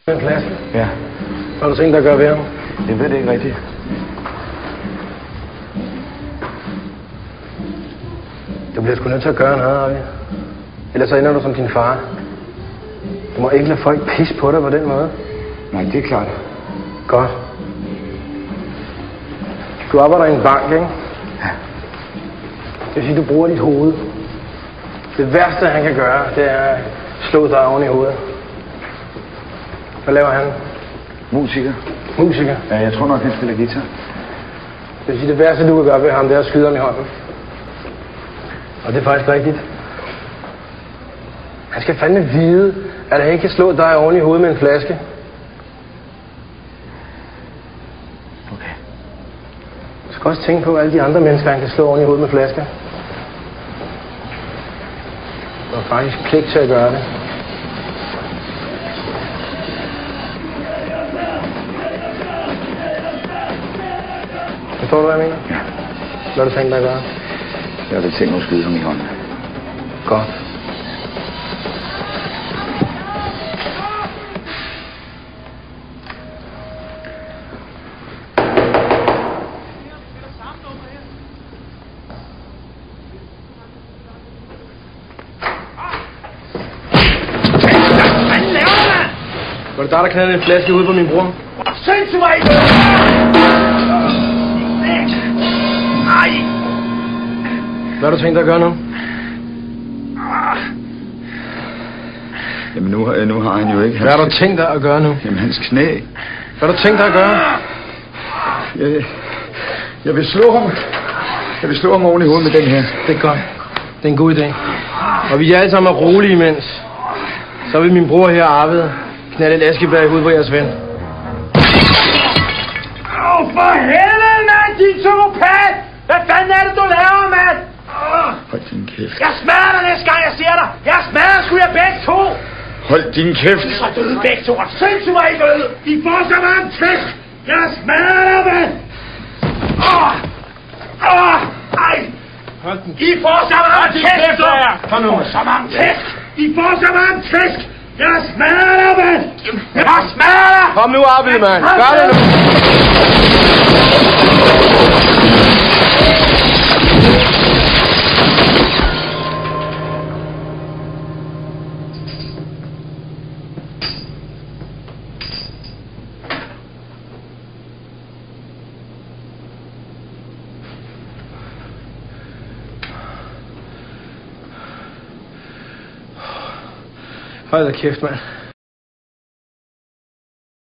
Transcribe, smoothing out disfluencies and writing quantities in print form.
En plads. Ja. Hvad har du tænkt dig at gøre ved ham? Jeg ved det ikke rigtigt. Du bliver sgu nødt til at gøre noget, Arvi. Ellers så ender du som din far. Du må ikke lade folk pisse på dig på den måde. Nej, det er klart. Godt. Du arbejder i en bank, ikke? Ja. Det vil sige, at du bruger dit hoved. Det værste, han kan gøre, det er at slå dig oven i hovedet. Hvad laver han? Musiker. Musiker. Ja, jeg tror nok, han spiller guitar. Det vil sige, det værste, du kan gøre ved ham, det er at skyde ham i hånden. Og det er faktisk rigtigt. Han skal fandme vide, at han ikke kan slå dig oven i hovedet med en flaske. Okay. Du skal også tænke på alle de andre mennesker, han kan slå oven i hovedet med flasker. Du har faktisk pligt til at gøre det. Forstår du, hvad jeg mener? Ja. Hvad har du tænkt dig at gøre? Jeg vil tænke mig at skyde ham i hånden. Godt. Var det dig, der knaldede en flaske ud på min bror? Sindssygt mig ikke! Nej! Hvad har du tænkt dig at gøre nu? Jamen nu har han jo ikke... Hvad har du tænkt dig at gøre nu? Jamen hans knæ. Hvad har du tænkt dig at gøre? Jeg vil slå ham. Jeg vil slå ham oven i hovedet med den her. Det er godt. Det er en god idé. Og vi er alle sammen rolige imens. Så vil min bror her Arvid knalde et askebær i hovedet på jeres ven. For helvede, mand! Din psykopat! Hvad fanden er det, du laver, mand? Hold din kæft. Jeg smadrer dig næste gang, jeg ser dig! Jeg smadrer sgu jer begge to! Hold din kæft. I er så døde begge to, og sindssygt mig ikke døde! I får så meget tæsk! Jeg smadrer dig, mand! Ej! I får så meget tæsk, du! Kom nu. Så mange tæsk! I får så meget tæsk! Jeg smadrer dig, mand! Jeg smadrer dig! Kom nu, Arvid, mand. Gør det nu. Hold da kæft, mand.